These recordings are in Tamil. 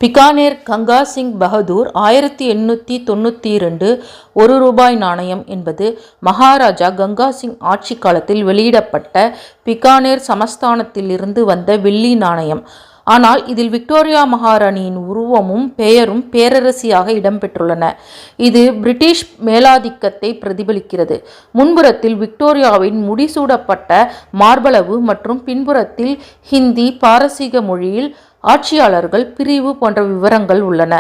பிகானேர் கங்கா சிங் பகதூர் 1892 ஒரு ரூபாய் நாணயம் என்பது மகாராஜா கங்கா சிங் ஆட்சி காலத்தில் வெளியிடப்பட்ட பிகானேர் சமஸ்தானத்திலிருந்து வந்த வெள்ளி நாணயம். ஆனால் இதில் விக்டோரியா மகாராணியின் உருவமும் பெயரும் பேரரசியாக இடம்பெற்றுள்ளன. இது பிரிட்டிஷ் மேலாதிக்கத்தை பிரதிபலிக்கிறது. முன்புறத்தில் விக்டோரியாவின் முடிசூடப்பட்ட மார்பளவு மற்றும் பின்புறத்தில் ஹிந்தி, பாரசீக மொழியில் ஆட்சியாளர்கள் பிரிவு போன்ற விவரங்கள் உள்ளன.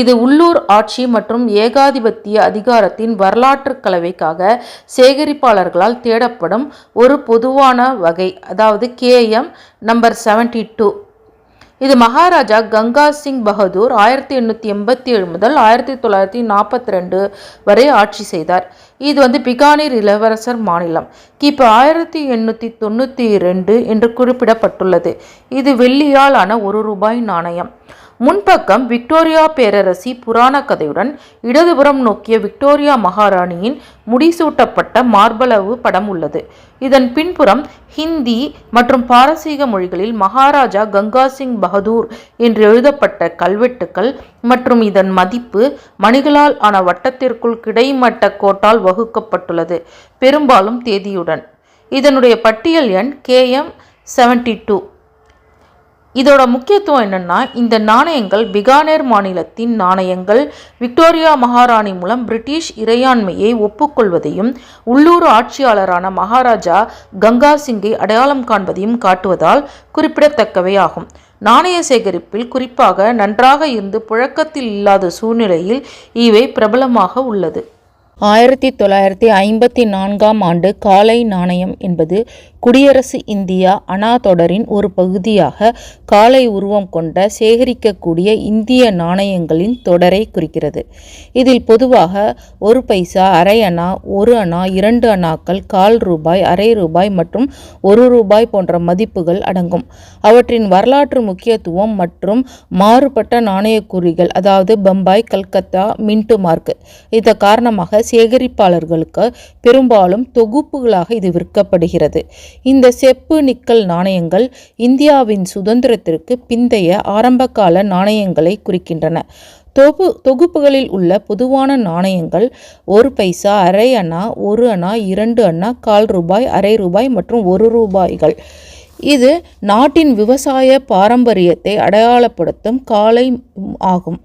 இது உள்ளூர் ஆட்சி மற்றும் ஏகாதிபத்திய அதிகாரத்தின் வரலாற்று கலவைக்காக சேகரிப்பாளர்களால் தேடப்படும் ஒரு பொதுவான வகை, அதாவது KM நம்பர் 72. இது மகாராஜா கங்கா சிங் பகதூர் 1887 முதல் 1942 வரை ஆட்சி செய்தார். இது பிகானேர் இளவரசர் மாநிலம். கிபி 1892 என்று குறிப்பிடப்பட்டுள்ளது. இது வெள்ளியால் ஆன ஒரு ரூபாய் நாணயம். முன்பக்கம் விக்டோரியா பேரரசி புராண கதையுடன் இடதுபுறம் நோக்கிய விக்டோரியா மகாராணியின் முடிசூட்டப்பட்ட மார்பளவு படம் உள்ளது. இதன் பின்புறம் ஹிந்தி மற்றும் பாரசீக மொழிகளில் மகாராஜா கங்கா சிங் பகதூர் என்று எழுதப்பட்ட கல்வெட்டுக்கள் மற்றும் இதன் மதிப்பு மணிகளால் ஆன வட்டத்திற்குள் கிடைமட்ட கோட்டால் வகுக்கப்பட்டுள்ளது, பெரும்பாலும் தேதியுடன். இதனுடைய பட்டியல் எண் KM 72. இதோட முக்கியத்துவம் என்னன்னா, இந்த நாணயங்கள் பிகானேர் மாநிலத்தின் நாணயங்கள் விக்டோரியா மகாராணி மூலம் பிரிட்டிஷ் இறையாண்மையை ஒப்புக்கொள்வதையும் உள்ளூர் ஆட்சியாளரான மகாராஜா கங்கா சிங்கை அடையாளம் காண்பதையும் காட்டுவதால் குறிப்பிடத்தக்கவை ஆகும். நாணய சேகரிப்பில் குறிப்பாக நன்றாக இருந்து புழக்கத்தில் இல்லாத சூழ்நிலையில் இவை பிரபலமாக உள்ளது. 1954ஆம் ஆண்டு காளை நாணயம் என்பது குடியரசு இந்தியா அணா தொடரின் ஒரு பகுதியாக காளை உருவம் கொண்ட சேகரிக்கக்கூடிய இந்திய நாணயங்களின் தொடரை குறிக்கிறது. இதில் பொதுவாக 1 பைசா, அரை அணா, 1 அணா, 2 அணாக்கள், 1/4 ரூபாய், அரை ரூபாய் மற்றும் 1 ரூபாய் போன்ற மதிப்புகள் அடங்கும். அவற்றின் வரலாற்று முக்கியத்துவம் மற்றும் மாறுபட்ட நாணயக்குறிகள், அதாவது பம்பாய், கல்கத்தா, மின்ட் மார்க், இந்த காரணமாக சேகரிப்பாளர்களுக்கு பெரும்பாலும் தொகுப்புகளாக இது விற்கப்படுகிறது. இந்த செப்பு நிக்கல் நாணயங்கள் இந்தியாவின் சுதந்திரத்திற்கு பிந்தைய ஆரம்பகால நாணயங்களை குறிக்கின்றன. தொகுப்புகளில் உள்ள பொதுவான நாணயங்கள் 1 பைசா, அரை அணா, 1 அணா, 2 அணா, 1/4 ரூபாய், அரை ரூபாய் மற்றும் 1 ரூபாய்கள். இது நாட்டின் விவசாய பாரம்பரியத்தை அடையாளப்படுத்தும் காளை ஆகும்.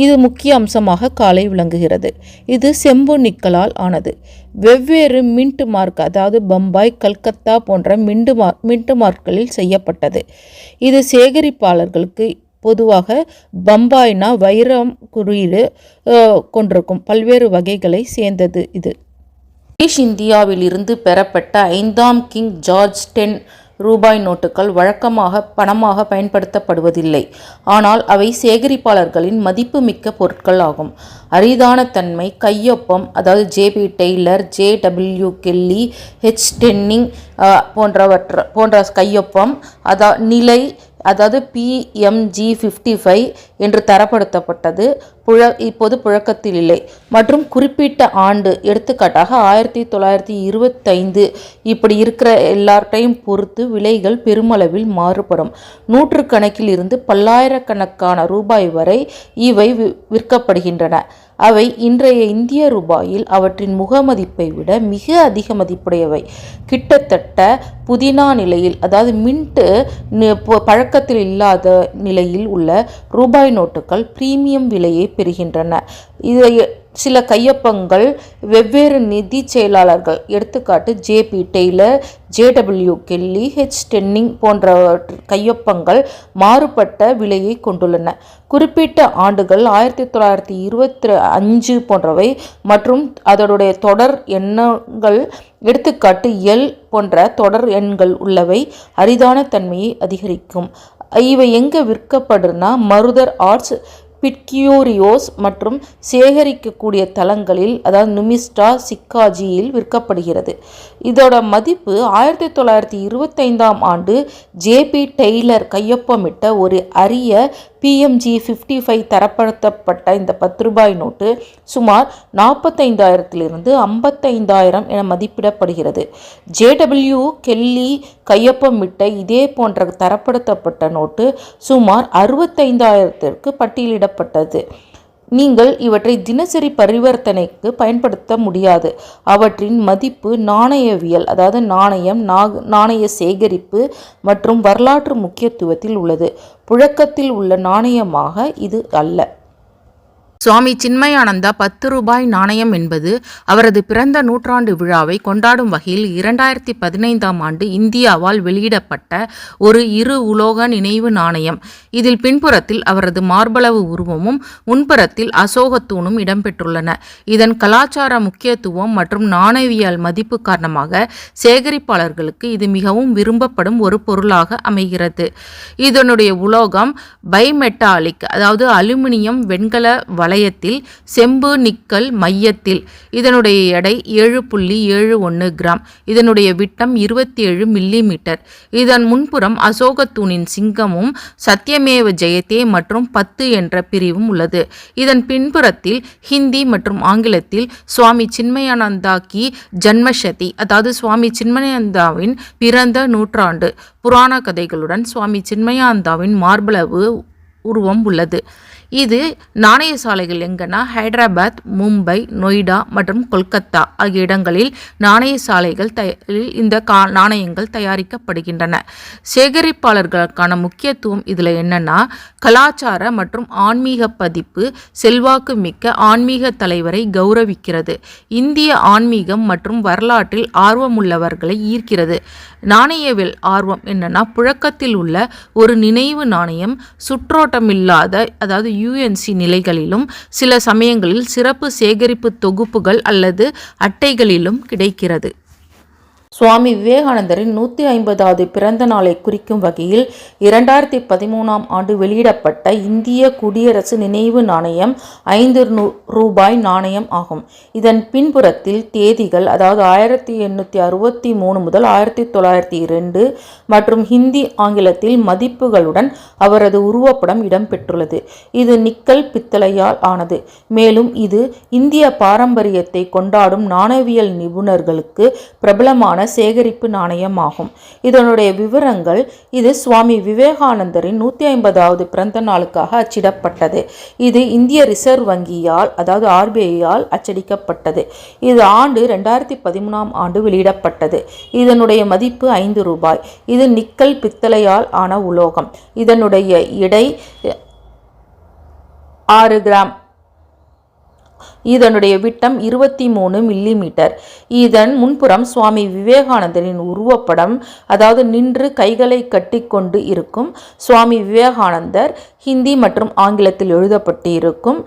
இது முக்கிய அம்சமாக காளை விளங்குகிறது. இது செம்பு நிக்கலால் ஆனது. வெவ்வேறு மின்ட் மார்க், அதாவது பம்பாய், கல்கத்தா போன்ற மின்ட் மார்க்களில் செய்யப்பட்டது. இது சேகரிப்பாளர்களுக்கு பொதுவாக பம்பாய்னா வைரம் குறியீடு கொண்டிருக்கும் பல்வேறு வகைகளை சேர்ந்தது. இது பிரிட்டிஷ் இந்தியாவில் இருந்து பெறப்பட்ட 5ஆம் கிங் ஜார்ஜ் 10 ரூபாய் நோட்டுகள் வழக்கமாக பணமாக பயன்படுத்தப்படுவதில்லை. ஆனால் அவை சேகரிப்பாளர்களின் மதிப்புமிக்க பொருட்கள் ஆகும். அரிதான தன்மை, கையொப்பம், அதாவது JB Taylor, JW Kelly, H Denning போன்ற கையொப்பம், நிலை, அதாவது PMG 55 என்று தரப்படுத்தப்பட்டது இப்போது புழக்கத்தில் இல்லை. மற்றும் குறிப்பிட்ட ஆண்டு, எடுத்துக்காட்டாக 1925 இப்படி இருக்கிற எல்லார்ட்டையும் பொறுத்து விலைகள் பெருமளவில் மாறுபடும். நூற்றுக்கணக்கில் இருந்து பல்லாயிரக்கணக்கான ரூபாய் வரை இவை விற்கப்படுகின்றன. அவை இன்றைய இந்திய ரூபாயில் அவற்றின் முகமதிப்பை விட மிக அதிக மதிப்புடையவை. கிட்டத்தட்ட புதினா நிலையில், அதாவது மின்ட் பழக்கத்தில் இல்லாத நிலையில் உள்ள ரூபாய் நோட்டுகள் பிரீமியம் விலையை பெறுகின்றன. இதை சில கையொப்பங்கள் வெவ்வேறு நிதி செயலாளர்கள், எடுத்துக்காட்டு JB Taylor, JW Kelly, H Denning போன்ற கையொப்பங்கள் மாறுபட்ட விலையை கொண்டுள்ளன. குறிப்பிட்ட ஆண்டுகள் 1925 போன்றவை மற்றும் அதனுடைய தொடர் எண்கள், எடுத்துக்காட்டு L போன்ற தொடர் எண்கள் உள்ளவை அரிதான தன்மையை அதிகரிக்கும். இவை எங்கே விற்கப்படுனா மருதர் ஆர்ட்ஸ், பிட்கியூரியோஸ் மற்றும் சேகரிக்கக்கூடிய தளங்களில், அதாவது நுமிஸ்டா, சிக்காஜியில் விற்கப்படுகிறது. இதோட மதிப்பு 1925ஆம் ஆண்டு ஜேபி டெய்லர் கையொப்பமிட்ட ஒரு அரிய PMG 55 தரப்படுத்தப்பட்ட இந்த 10 ரூபாய் நோட்டு சுமார் 45,000 55,000 என மதிப்பிடப்படுகிறது. JW கெல்லி கையொப்பமிட்ட இதே போன்ற தரப்படுத்தப்பட்ட நோட்டு சுமார் 65,000 பட்டியலிடப்பட்டது. நீங்கள் இவற்றை தினசரி பரிவர்த்தனைக்கு பயன்படுத்த முடியாது. அவற்றின் மதிப்பு நாணயவியல், அதாவது நாணயம், நாணய சேகரிப்பு மற்றும் வரலாற்று முக்கியத்துவத்தில் உள்ளது. புழக்கத்தில் உள்ள நாணயமாக இது அல்ல. சுவாமி சின்மயானந்தா 10 ரூபாய் நாணயம் என்பது அவரது பிறந்த நூற்றாண்டு விழாவை கொண்டாடும் வகையில் 2015ஆம் ஆண்டு இந்தியாவால் வெளியிடப்பட்ட ஒரு இரு உலோக நினைவு நாணயம். இதில் பின்புறத்தில் அவரது மார்பளவு உருவமும் முன்புறத்தில் அசோகத்தூணும் இடம்பெற்றுள்ளன. இதன் கலாச்சார முக்கியத்துவம் மற்றும் நாணயவியல் மதிப்பு காரணமாக சேகரிப்பாளர்களுக்கு இது மிகவும் விரும்பப்படும் ஒரு பொருளாக அமைகிறது. இதனுடைய உலோகம் பைமெட்டாலிக், அதாவது அலுமினியம் வெண்கல வளையத்தில், செம்பு நிக்கல் மையத்தில். இதனுடைய எடை 7.71 கிராம். இதனுடைய விட்டம் 27 மில்லிமீட்டர். இதன் முன்புறம் அசோகத்தூணின் சிங்கமும் சத்யமேவ ஜெயதே மற்றும் 10 என்ற பிரிவும் உள்ளது. இதன் பின்புறத்தில் ஹிந்தி மற்றும் ஆங்கிலத்தில் சுவாமி சின்மயானந்தா கி ஜன்மஷதி, அதாவது சுவாமி சின்மயானந்தாவின் பிறந்த நூற்றாண்டு புராண கதைகளுடன் சுவாமி சின்மயானந்தாவின் மார்பளவு உருவம் உள்ளது. இது நாணய சாலைகள் எங்கன்னா ஹைதராபாத், மும்பை, நொய்டா மற்றும் கொல்கத்தா ஆகிய இடங்களில் நாணய சாலைகள் இந்த நாணயங்கள் தயாரிக்கப்படுகின்றன. சேகரிப்பாளர்களுக்கான முக்கியத்துவம் இதில் என்னன்னா, கலாச்சார மற்றும் ஆன்மீக பதிப்பு செல்வாக்கு மிக்க ஆன்மீக தலைவரை கௌரவிக்கிறது. இந்திய ஆன்மீகம் மற்றும் வரலாற்றில் ஆர்வமுள்ளவர்களை ஈர்க்கிறது. நாணயவியல் ஆர்வம் என்னன்னா, புழக்கத்தில் உள்ள ஒரு நினைவு நாணயம் சுற்றோட்டமில்லாத, அதாவது UNC நிலைகளிலும் சில சமயங்களில் சிறப்பு சேகரிப்பு தொகுப்புகள் அல்லது அட்டைகளிலும் கிடைக்கிறது. சுவாமி விவேகானந்தரின் 150வது பிறந்த நாளை குறிக்கும் வகையில் 2013ஆம் ஆண்டு வெளியிடப்பட்ட இந்திய குடியரசு நினைவு நாணயம் 5 ரூபாய் நாணயம் ஆகும். இதன் பின்புறத்தில் தேதிகள், அதாவது 1863 முதல் 1902 மற்றும் ஹிந்தி ஆங்கிலத்தில் மதிப்புகளுடன் அவரது உருவப்படம் இடம்பெற்றுள்ளது. இது நிக்கல் பித்தளையால் ஆனது. மேலும் இது இந்திய பாரம்பரியத்தை கொண்டாடும் நாணயவியல் நிபுணர்களுக்கு பிரபலமான சேகரிப்பு நாணயம் ஆகும். இதனுடைய விவரங்கள்: இது சுவாமி விவேகானந்தரின் 150வது பிறந்த நாளுக்காக அச்சிடப்பட்டது. இது இந்திய ரிசர்வ் வங்கியால், அதாவது RBI அச்சடிக்கப்பட்டது. இது ஆண்டு 2013ஆம் ஆண்டு வெளியிடப்பட்டது. இதனுடைய மதிப்பு 5 ரூபாய். இது நிக்கல் பித்தளையால் ஆன உலோகம். இதனுடைய எடை 6 கிராம். இதனுடைய விட்டம் 23 மில்லிமீட்டர். இதன் முன்புறம் சுவாமி விவேகானந்தரின் உருவப்படம், அதாவது நின்று கைகளை கட்டிக்கொண்டு இருக்கும் சுவாமி விவேகானந்தர் ஹிந்தி மற்றும் ஆங்கிலத்தில் எழுதப்பட்டு இருக்கும்.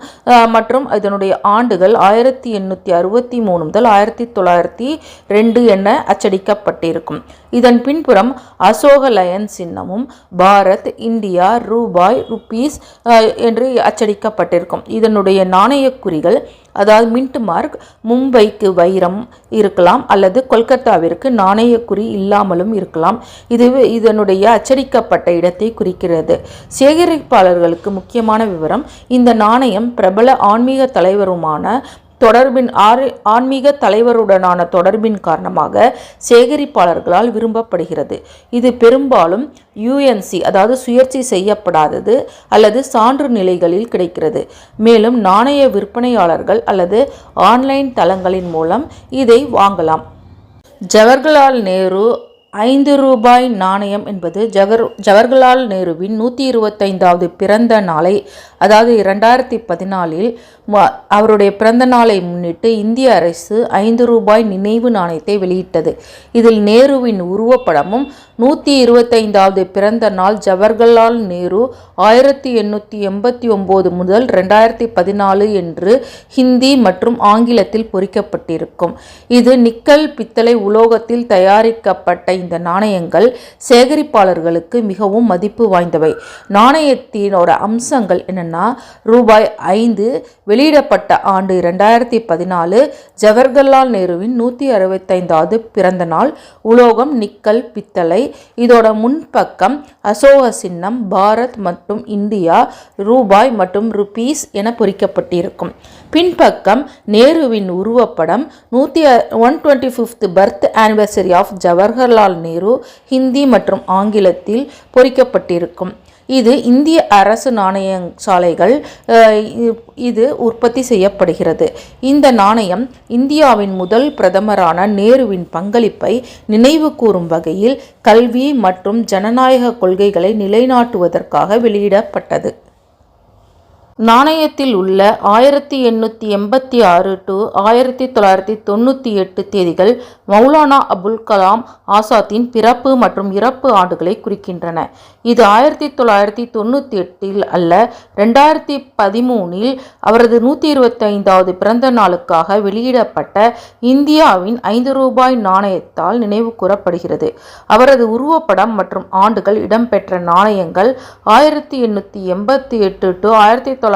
மற்றும் இதனுடைய ஆண்டுகள் 1863 முதல் 1902 என அச்சடிக்கப்பட்டிருக்கும். இதன் பின்புறம் அசோக லயன் சின்னமும் பாரத், இந்தியா, ரூபாய், ருபீஸ் என்று அச்சடிக்கப்பட்டிருக்கும். இதனுடைய நாணய குறிகள், அதாவது மின்ட் மார்க், மும்பைக்கு வைரம் இருக்கலாம் அல்லது கொல்கத்தாவிற்கு நாணயக்குறி இல்லாமலும் இருக்கலாம். இது இதனுடைய அச்சடிக்கப்பட்ட இடத்தை குறிக்கிறது. சேகரிப்பாளர்களுக்கு முக்கியமான விவரம்: இந்த நாணயம் பிரபல ஆன்மீக தலைவருமான ஆன்மீக தலைவருடனான தொடர்பின் காரணமாக சேகரிப்பாளர்களால் விரும்பப்படுகிறது. இது பெரும்பாலும் UNC, அதாவது சுயற்சி செய்யப்படாதது அல்லது சான்று நிலைகளில் கிடைக்கிறது. மேலும் நாணய விற்பனையாளர்கள் அல்லது ஆன்லைன் தளங்களின் மூலம் இதை வாங்கலாம். ஜவஹர்லால் நேரு 5 ரூபாய் நாணயம் என்பது ஜவஹர்லால் நேருவின் 125வது பிறந்த நாளை, அதாவது 2014இல் அவருடைய பிறந்த நாளை முன்னிட்டு இந்திய அரசு 5 ரூபாய் நினைவு நாணயத்தை வெளியிட்டது. இதில் நேருவின் உருவப்படமும் 125வது பிறந்த நாள் ஜவஹர்லால் நேரு 1889 முதல் 2014 என்று ஹிந்தி மற்றும் ஆங்கிலத்தில் பொறிக்கப்பட்டிருக்கும். இது நிக்கல் பித்தளை உலோகத்தில் தயாரிக்கப்பட்ட இந்த நாணயங்கள் சேகரிப்பாளர்களுக்கு மிகவும் மதிப்பு வாய்ந்தவை. நாணயத்தினோட அம்சங்கள் என்னன்னா, ரூபாய் 5 வெளியிடப்பட்ட ஆண்டு 2014, ஜவஹர்லால் நேருவின் 165வது பிறந்த நாள், உலோகம் நிக்கல் பித்தளை. இதோட முன்பக்கம் அசோக சின்னம், பாரத் மற்றும் இந்தியா, ரூபாய் மற்றும் ருபீஸ் என பொறிக்கப்பட்டிருக்கும். பின்பக்கம் நேருவின் உருவப்படம், 125th birth anniversary of Jawaharlal Nehru, Hindi மற்றும் ஆங்கிலத்தில் பொறிக்கப்பட்டிருக்கும். இது இந்திய அரசு நாணய சாலைகள் இது உற்பத்தி செய்யப்படுகிறது. இந்த நாணயம் இந்தியாவின் முதல் பிரதமரான நேருவின் பங்களிப்பை நினைவு கூறும் வகையில் கல்வி மற்றும் ஜனநாயக கொள்கைகளை நிலைநாட்டுவதற்காக வெளியிடப்பட்டது. நாணயத்தில் உள்ள 1886 to 1998 தேதிகள் மௌலானா அபுல் கலாம் ஆசாத்தின் பிறப்பு மற்றும் இறப்பு ஆண்டுகளை குறிக்கின்றன. இது 1998 அல்ல, 2013 அவரது 125வது பிறந்த நாளுக்காக வெளியிடப்பட்ட இந்தியாவின் 5 ரூபாய் நாணயத்தால் நினைவு கூறப்படுகிறது. அவரது உருவப்படம் மற்றும் ஆண்டுகள் இடம்பெற்ற நாணயங்கள் 1888 to 1958,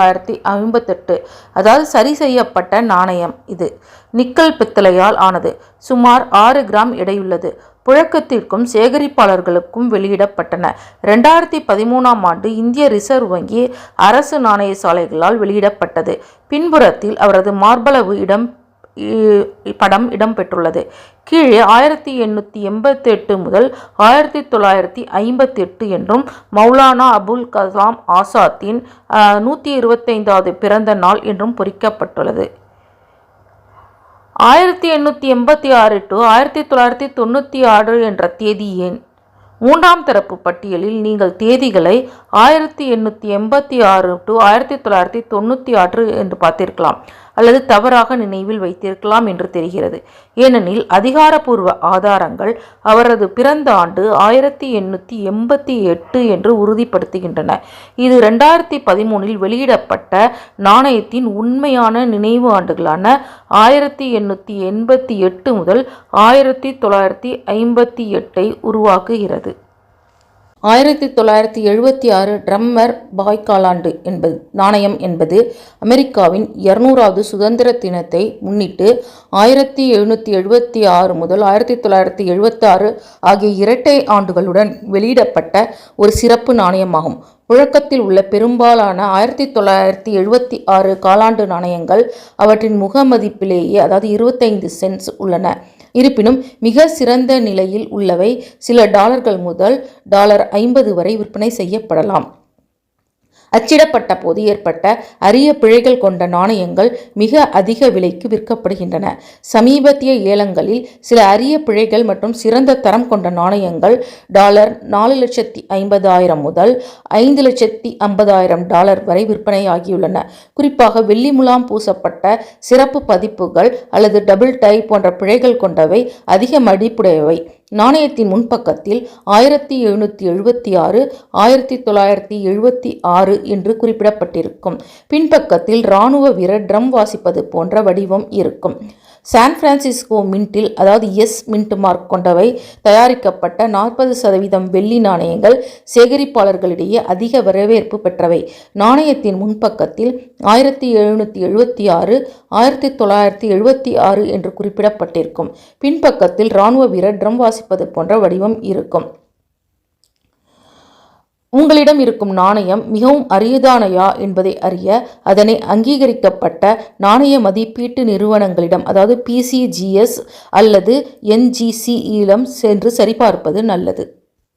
அதாவது சரி செய்யப்பட்ட நாணயம். இது நிக்கல் பித்தளையால் ஆனது, சுமார் 6 கிராம் எடையுள்ளது. புழக்கத்திற்கும் சேகரிப்பாளர்களுக்கும் வெளியிடப்பட்டன. 2013ஆம் ஆண்டு இந்திய ரிசர்வ் வங்கி அரசு நாணய சாலைகளால் வெளியிடப்பட்டது. பின்புறத்தில் அவரது மார்பளவு படம் இடம்பெற்றுள்ளது. கீழே 1888 முதல் 1958 என்றும் மௌலானா அபுல் கலாம் ஆசாத்தின் 125வது பிறந்த நாள் என்றும் பொறிக்கப்பட்டுள்ளது. 1886 to 1996 என்ற தேதி ஏன்? 3ஆம் தரப்பு பட்டியலில் நீங்கள் தேதிகளை 1886 to 1996 என்று பார்த்திருக்கலாம் அல்லது தவறாக நினைவில் வைத்திருக்கலாம் என்று தெரிகிறது. ஏனெனில் அதிகாரப்பூர்வ ஆதாரங்கள் அவரது பிறந்த ஆண்டு 1888 என்று உறுதிப்படுத்துகின்றன. இது 2013 வெளியிடப்பட்ட நாணயத்தின் உண்மையான நினைவு ஆண்டுகளான 1888 முதல் 1958 உருவாக்குகிறது. 1976 ட்ரம்மர் பாய் காலாண்டு நாணயம் என்பது அமெரிக்காவின் 200வது சுதந்திர தினத்தை முன்னிட்டு 1776 முதல் 1976 ஆகிய இரட்டை ஆண்டுகளுடன் வெளியிடப்பட்ட ஒரு சிறப்பு நாணயமாகும். புழக்கத்தில் உள்ள பெரும்பாலான 1976 காலாண்டு நாணயங்கள் அவற்றின் முகமதிப்பிலேயே, அதாவது 25 சென்ட்ஸ் உள்ளன. இருப்பினும் மிக சிறந்த நிலையில் உள்ளவை சில டாலர்கள் முதல் $50 வரை விற்பனை செய்யப்படலாம். அச்சிடப்பட்ட போது ஏற்பட்ட அரிய பிழைகள் கொண்ட நாணயங்கள் மிக அதிக விலைக்கு விற்கப்படுகின்றன. சமீபத்திய ஏலங்களில் சில அரிய பிழைகள் மற்றும் சிறந்த தரம் கொண்ட நாணயங்கள் $4,50,000 முதல் $5,50,000 வரை விற்பனையாகியுள்ளன. குறிப்பாக வெள்ளி முலாம் பூசப்பட்ட சிறப்பு பதிப்புகள் அல்லது டபுள் டை போன்ற பிழைகள் கொண்டவை அதிக மதிப்புடையவை. நாணயத்தின் முன்பக்கத்தில் 1776, 1976 என்று குறிப்பிடப்பட்டிருக்கும். பின்பக்கத்தில் இராணுவ வீரர் ட்ரம் வாசிப்பது போன்ற வடிவம் இருக்கும். சான் பிரான்சிஸ்கோ மின்ட்டில், அதாவது எஸ் மின்ட் மார்க் கொண்டவை தயாரிக்கப்பட்ட 40% வெள்ளி நாணயங்கள் சேகரிப்பாளர்களிடையே அதிக வரவேற்பு பெற்றவை. நாணயத்தின் முன்பக்கத்தில் 1776, 1976 என்று குறிப்பிடப்பட்டிருக்கும். பின்பக்கத்தில் இராணுவ வீரர் ட்ரம் வாசிப்பது போன்ற வடிவம் இருக்கும். உங்களிடம் இருக்கும் நாணயம் மிகவும் அரிதானயா என்பதை அறிய அதனை அங்கீகரிக்கப்பட்ட நாணய மதிப்பீட்டு நிறுவனங்களிடம், அதாவது PCGS அல்லது NGC-இடம் சென்று சரிபார்ப்பது நல்லது.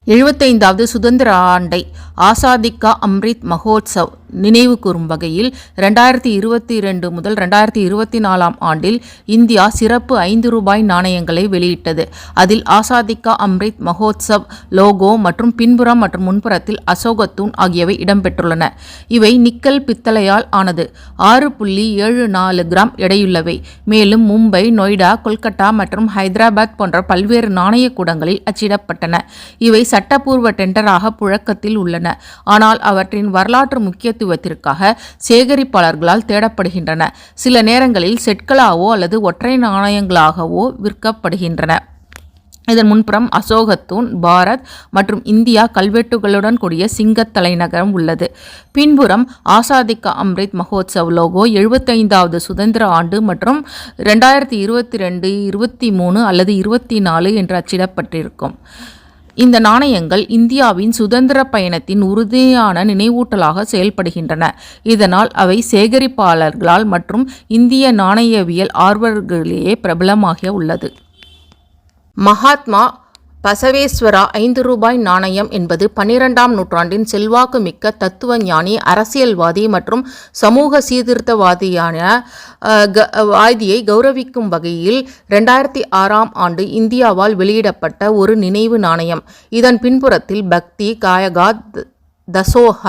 75வது சுதந்திர ஆண்டை ஆசாதி கா அம்ரித் மகோத்சவ் நினைவு கூறும் வகையில் 2022 முதல் 2024 ஆண்டில் இந்தியா சிறப்பு 5 ரூபாய் நாணயங்களை வெளியிட்டது. அதில் ஆசாதி கா அம்ரித் மஹோத்சவ் லோகோ மற்றும் பின்புறம் மற்றும் முன்புறத்தில் அசோகத்தூண் ஆகியவை இடம்பெற்றுள்ளன. இவை நிக்கல் பித்தளையால் ஆனது. 6.74 கிராம் எடையுள்ளவை. மேலும் மும்பை, நொய்டா, கொல்கத்தா மற்றும் ஹைதராபாத் போன்ற பல்வேறு நாணய கூடங்களில் அச்சிடப்பட்டன. இவை சட்டப்பூர்வ டெண்டராக புழக்கத்தில் உள்ளன. ஆனால் அவற்றின் வரலாற்று முக்கியத்துவத்திற்காக சேகரிப்பாளர்களால் தேடப்படுகின்றன. சில நேரங்களில் செட்களாகவோ அல்லது ஒற்றை நாணயங்களாகவோ விற்கப்படுகின்றன. இதன் முன்புறம் அசோகத்தூண், பாரத் மற்றும் இந்தியா கல்வெட்டுகளுடன் கூடிய சிங்கத் தலைநகரம் உள்ளது. பின்புறம் ஆசாதி கா அம்ரித் மஹோத்சவ் லோகோ, 75வது சுதந்திர ஆண்டு மற்றும் 2022, 23 அல்லது 24 என்று அச்சிடப்பட்டிருக்கும். இந்த நாணயங்கள் இந்தியாவின் சுதந்திர பயணத்தின் உறுதியான நினைவூட்டலாக செயல்படுகின்றன. இதனால் அவை சேகரிப்பாளர்களால் மற்றும் இந்திய நாணயவியல் ஆர்வலர்களிடையே பிரபலமாக உள்ளது. மகாத்மா பசவேஸ்வரா 5 ரூபாய் நாணயம் என்பது 12ஆம் நூற்றாண்டின் செல்வாக்கு மிக்க தத்துவ ஞானி, அரசியல்வாதி மற்றும் சமூக சீர்திருத்தவாதியை கௌரவிக்கும் வகையில் 2006ஆம் ஆண்டு இந்தியாவால் வெளியிடப்பட்ட ஒரு நினைவு நாணயம். இதன் பின்புறத்தில் பக்தி, காயகா, தசோஹ,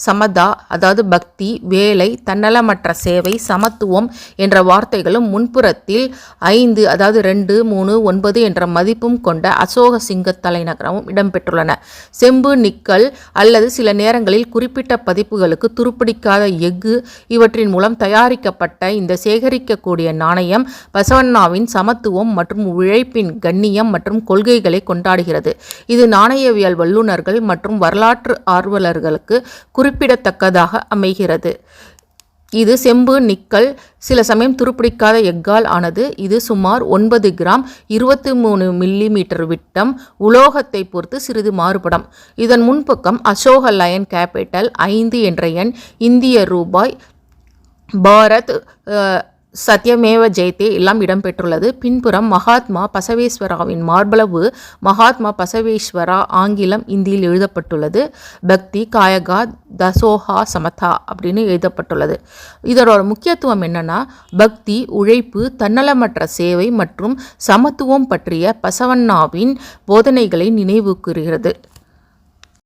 சமதா அதாவது பக்தி, வேலை, தன்னலமற்ற சேவை, சமத்துவம் என்ற வார்த்தைகளும் முன்புறத்தில் 5 அதாவது 2, 3, 9 என்ற மதிப்பும் கொண்ட அசோக சிங்க தலைநகரமும் இடம்பெற்றுள்ளன. செம்பு, நிக்கல் அல்லது சில நேரங்களில் குறிப்பிட்ட பதிப்புகளுக்கு துருப்பிடிக்காத எஃகு இவற்றின் மூலம் தயாரிக்கப்பட்ட இந்த சேகரிக்கக்கூடிய நாணயம் பசவண்ணாவின் சமத்துவம் மற்றும் உழைப்பின் கண்ணியம் மற்றும் கொள்கைகளை கொண்டாடுகிறது. இது நாணயவியல் வல்லுநர்கள் மற்றும் வரலாற்று ஆர்வலர்களுக்கு குறிப்பிடத்தக்கதாக அமைகிறது. இது செம்பு, நிக்கல், சில சமயம் துருப்பிடிக்காத எஃகால் ஆனது. இது சுமார் 9 கிராம் 23 மில்லிமீட்டர் விட்டம். உலோகத்தை பொறுத்து சிறிது மாறுபடும். இதன் முன்பக்கம் அசோக லயன் கேபிட்டல் 5 என்ற எண், இந்திய ரூபாய், பாரத், சத்யமேவ ஜெயதே எல்லாம் இடம்பெற்றுள்ளது. பின்புறம் மகாத்மா பசவேஸ்வராவின் மார்பளவு மகாத்மா பசவேஸ்வரா ஆங்கிலம், இந்தியில் எழுதப்பட்டுள்ளது. பக்தி, காயகா, தசோஹா, சமதா அப்படின்னு எழுதப்பட்டுள்ளது. இதோட முக்கியத்துவம் என்னன்னா, பக்தி, உழைப்பு, தன்னலமற்ற சேவை மற்றும் சமத்துவம் பற்றிய பசவண்ணாவின் போதனைகளை நினைவு கூறுகிறது.